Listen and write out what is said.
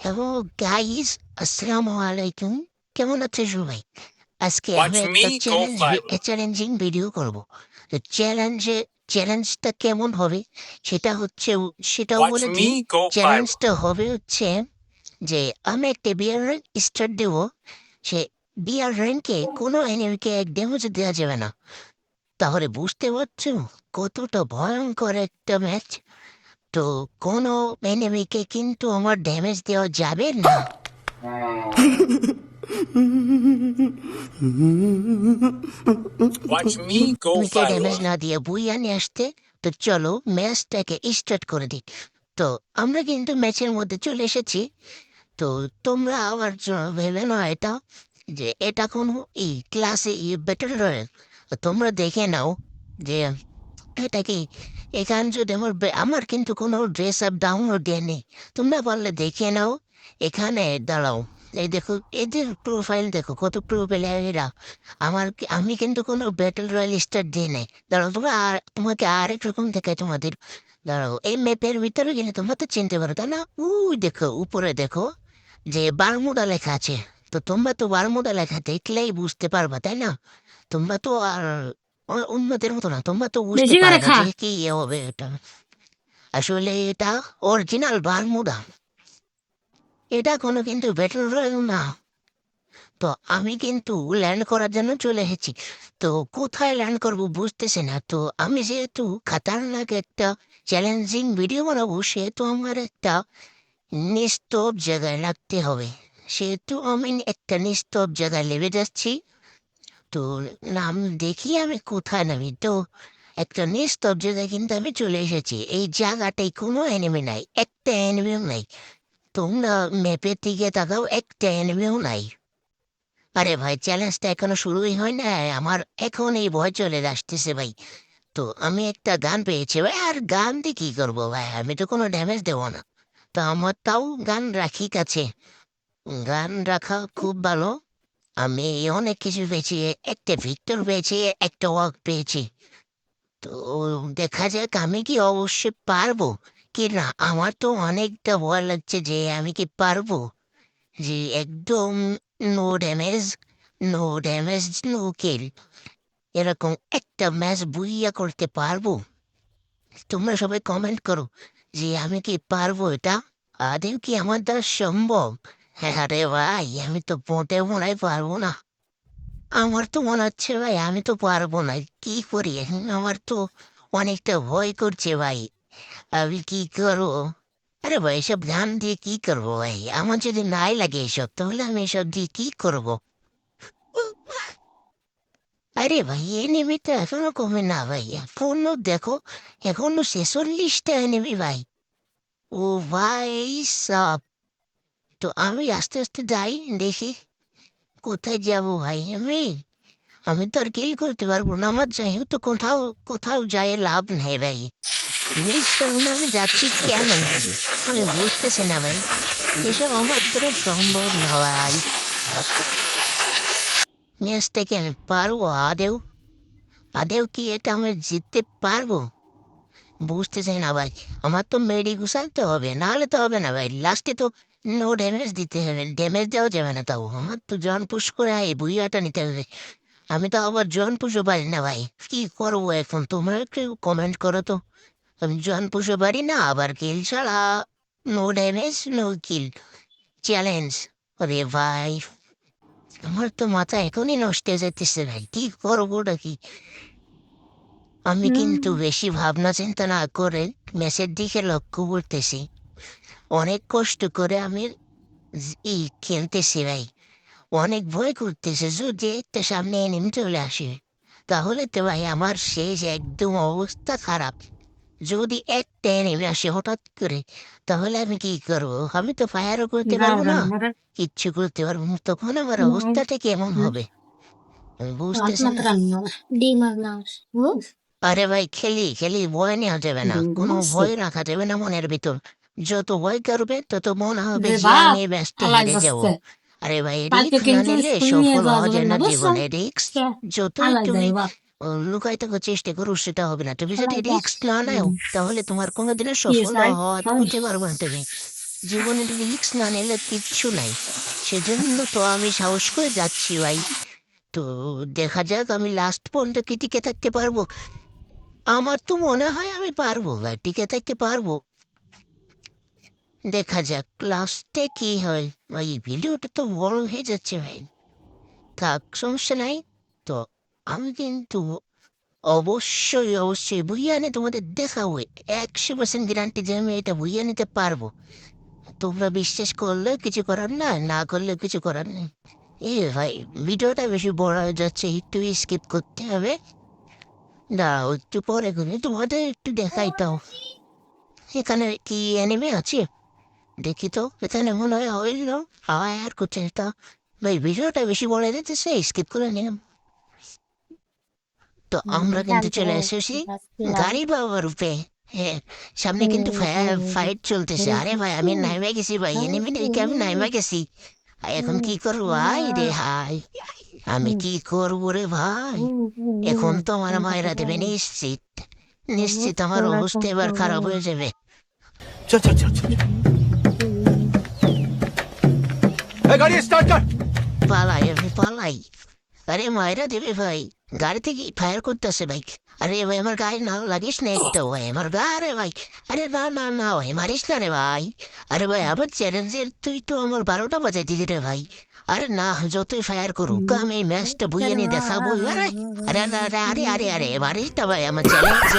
Hello guys, আসসালামু আলাইকুম। কেমন আছে সবাই? আজকে আমি Watch একটা me go viral. Challenging video করব। তো চ্যালেঞ্জটা কেমন হবে সেটা হচ্ছে সেটাও Watch বলে দিই। me go viral. চ্যালেঞ্জটা হবে হচ্ছে যে আমি একটা বিয়ার র্যাঙ্ক স্টার্ট দেবো। সে বিয়ার র্যাঙ্কে কোনো এনিমিকে এক ড্যামেজ দেওয়া যাবে না। তাহলে বুঝতে পারছো কতটা ভয়ঙ্কর একটা ম্যাচ। তো কোনো এনিমিকে কিন্তু আমার ড্যামেজ দেওয়া যাবে না। Watch me go এনিমিকে ড্যামেজ viral. না দিয়ে বুইয়া নিয়ে আসতে। তো চলো ম্যাচটাকে স্টার্ট করে দিই। তো আমরা কিন্তু ম্যাচের মধ্যে চলে এসেছি। তো তোমরা আবার ভেবে না এটা যে এটা কোনো ক্লাসে ব্যাটল রয়্যাল। তোমরা দেখে নাও যে এটা কি। এখান যদি আমার কিন্তু কোনো ড্রেস আপ ডাউনলোড দিয়ে নেই। তোমরা পারলে দেখে নাও। এখানে দাঁড়াও, এই দেখো, এদের প্রোফাইল দেখো কত প্রো প্লেয়ারেরা। আমি কিন্তু কোনো ব্যাটল রয়্যাল স্টার দিয়ে নেই। দাঁড়াও, তোমাকে আরেক রকম দেখায় তোমাদের। দাঁড়াও, এই ম্যাপের ভিতরে গেলে তোমরা তো চিনতে পারো তাই না? দেখো উপরে দেখো যে বারমুডা লেখা আছে। তো তোমরা তো বারমুডা লেখা দেখলেই বুঝতে পারবা তাই না? তোমরা তো আর অন্যদের মতো না, তোমরা তো বুঝতে বেশি করে পারবা খা। যে কি হবে এটা। আসলে এটা অরিজিনাল বারমুডা। এটা কোনো কিন্তু ব্যাটল রয়্যাল না। তো আমি কিন্তু ল্যান্ড করার জন্য চলে এসেছি। তো কোথায় ল্যান্ড করব বুঝতেছি না। তো আমি যেহেতু খাতারনাক একটা চ্যালেঞ্জিং ভিডিও বানাবো, সেহেতু আমার একটা নিস্তব জায়গায় লাগতে হবে। সেহেতু আমি একটা নিস্তব জায়গায় নেমে যাচ্ছি। তো নাম দেখি আমি কোথায় নামি। তো একটা নিস্তব জায়গায় কিন্তু আমি চলে এসেছি। এই জায়গাটায় কোনো এনিমি নাই, একটা এনিমিও নাই। তোমরা ম্যাপের দিকে তাকাও, একটা এনিমিও নাই। আরে ভাই, চ্যালেঞ্জটা এখনো শুরুই হয় না, আমার এখন এই ভয় চলে আসতেছে ভাই। তো আমি একটা গান পেয়েছি ভাই, আর গান দিয়ে কি করবো ভাই, আমি তো কোনো ড্যামেজ দেবো না। তো আমার তাও গান রাখি কাছে। গান রাখা খুব ভালো। আমি অনেক কিছু পেয়েছি, একটা ভিক্টর পেয়েছি, একটা ওয়াক পেয়েছি। তো দেখা যাক আমি কি অবশ্যই পারবো কি না। আমার তো অনেকটা ভয় লাগছে যে আমি কি পারবো, যে একদম নো ড্যামেজ, নো কিল, এরকম একটা ম্যাচ বুইয়া করতে পারবো। তোমরা সবাই কমেন্ট করো যে আমি কি পারবো এটা, আদেও কি আমার দ্বারা সম্ভব। হ্যাঁ রে ভাই, আমি তো মোটেও মনে হয় পারবো না। আমার তো মনে হচ্ছে ভাই আমি তো পারবো না। কি করি এখন, আমার তো অনেকটা ভয় করছে ভাই। আমি কি করবো? আরে ভাই, এসব গান দিয়ে কি করবো ভাই, আমার যদি নাই লাগে এসব তাহলে আমি এসব দিয়ে কি করবো? আরে ভাই, এনিমি তো এখনো কমে না ভাই, এখনো দেখো, এখনো 46টা এনিমি ভাই। ও ভাই সাব। তো আমি আস্তে আস্তে যাই, দেখি কোথায় যাবো ভাই। আমি আমি তো আর কিল করতে পারবো না, আমার যাই হোক তো কোথাও কোথাও যাই লাভ নেই ভাই। নিশ্চয় আমি যাচ্ছি কেন, আমি বুঝতেছি না ভাই। এসব আমার দ্বারা সম্ভব না ভাই। ম্যাচটা কি আমি পারবো আদেও? আদেও কি এটা আমি জিততে পারবো? বুঝতে চাই না ভাই। আমার তো মেডি ঘুষাতে হবে, নাহলে তো হবে না ভাই। লাস্টে তো নো ড্যামেজ দিতে হবে, ড্যামেজ দেওয়া যাবে না। তাও আমার তো জন পুশ করে এই বুইয়াটা নিতে হবে। আমি তো আবার জন পুষও পারি না ভাই। কি করবো এখন, তোমরা একটু কমেন্ট করো তো। আমি জন পুষও পারি না, আবার কিল ছাড়া নো ড্যামেজ নো কিল চ্যালেঞ্জ। আরে ভাই, আমার তো মাথা এখনই নষ্ট হয়ে যাইতেছে ভাই, কি করবো নাকি। আমি কিন্তু বেশি ভাবনা চিন্তা না করে ম্যাচের দিকে লক্ষ্য করতেছি। অনেক কষ্ট করে আমি খেলতেছি ভাই। অনেক ভয় করতেছে যদি একটা সামনে এনিমি চলে আসে, তাহলে তো ভাই আমার শেষ, একদম অবস্থা খারাপ। যদি একটা এনিমি আসে হঠাৎ করে, তাহলে আমি কি করবো? আমি তো ফায়ারও করতে পারবো না, কিচ্ছু করতে পারবো না। তখন আমার অবস্থাটা কেমন হবে আমি বুঝতেছি না। আরে ভাই, খেলি খেলি, ভয় নেওয়া যাবে না, কোনো ভয় রাখা যাবে না মনের ভিতর। যত ভয় করবে তত মনে হবে যে যে বাপ আমি ব্যস্ত হালাই হেরে যাব। যাচ্ছে, আরে ভাই, কালকে রিক্স না কিন্তু নিলে স্কুল নিয়ে সফল যাওয়া হওয়া যাবে যায় না না বুঝছো। জীবনে। রিক্স যতই হালাই তুমি যায় বাপ। লুকাই থাকার চেষ্টা করো সেটা হবে না। তুমি যদি হালাই যাস। রিক্স না নাও তাহলে তোমার কোনোদিনও কি সফল স্যার? হতে পারবে না তুমি। জীবনের রিস্ক না নিলে কিচ্ছু নাই। সেজন্য তো আমি সাহস করে যাচ্ছি ভাই। তো দেখা যাক আমি লাস্ট পর্যন্ত কি টিকে থাকতে পারবো। আমার তো মনে হয় আমি পারবো ভাই, টিকে থাকতে পারবো। দেখা যাক লাস্টে কি হয়। ভাই ভিডিওটা তো বড় হয়ে যাচ্ছে ভাই। থাক সমস্যা নাই। তো আমি কিন্তু অবশ্যই বইয়ে আনে তোমাদের দেখাবো। 100% গ্যারান্টি যে আমি এটা বইয়ে নিতে পারবো। তোমরা বিশ্বাস করলে কিছু করার না, না করলে কিছু করার নেই। ভাই ভিডিওটা বেশি বড় হয়ে যাচ্ছে, একটু স্কিপ করতে হবে। দাঁড়াও একটু পরে করে তোমাদের একটু দেখাই তাও। এখানে কি অ্যানিমে আছে? দেখি তো, এখানে মনে হয় হইল আর কোথায় তা। ভাই ভিডিওটা বেশি বড় হয়ে যাচ্ছে, স্কিপ করে নিলাম। তো আমরা কিন্তু জানতো চলে এসেছি ভাবছিলাম। গাড়ি পাওয়ার রূপে। হ্যাঁ, সামনে কিন্তু ফাইট চলতেছে। আরে ভাই আমি নাইমা গেছি ভাই, এনিমি দেখে আমি নাইমা গেছি। এখন কি করবো ভাই রে হাই? আমি কি করবো রে ভাই? এখন তো আমার মায়েরা দেবে নিশ্চিত। নিশ্চিত আমার অবস্থা এবার খারাপ হয়ে যাবে। चल चल चल चल ए, गाड़ी स्टार्ट कर। পালাই আমি পালাই। আরে মায়েরা দেবে ভাই, গাড়ি থেকে ফায়ার করতেছে ভাই। আরে ভাই আমার গায়ে না লাগিস না একটা ভাই, আমার গা রে ভাই। আরে না না না ভাই মারিস না রে ভাই। আরে ভাই আবার চ্যালেঞ্জের তুই তো আমার 12টা বাজাই দিলি রে ভাই। আরে না যতই ফায়ার করুক আমি এই ম্যাচটা বইয়ে নিয়ে দেখাবো। আরে আরে আরে আরে আরে আরে মারিস না ভাই আমার চ্যালেঞ্জ।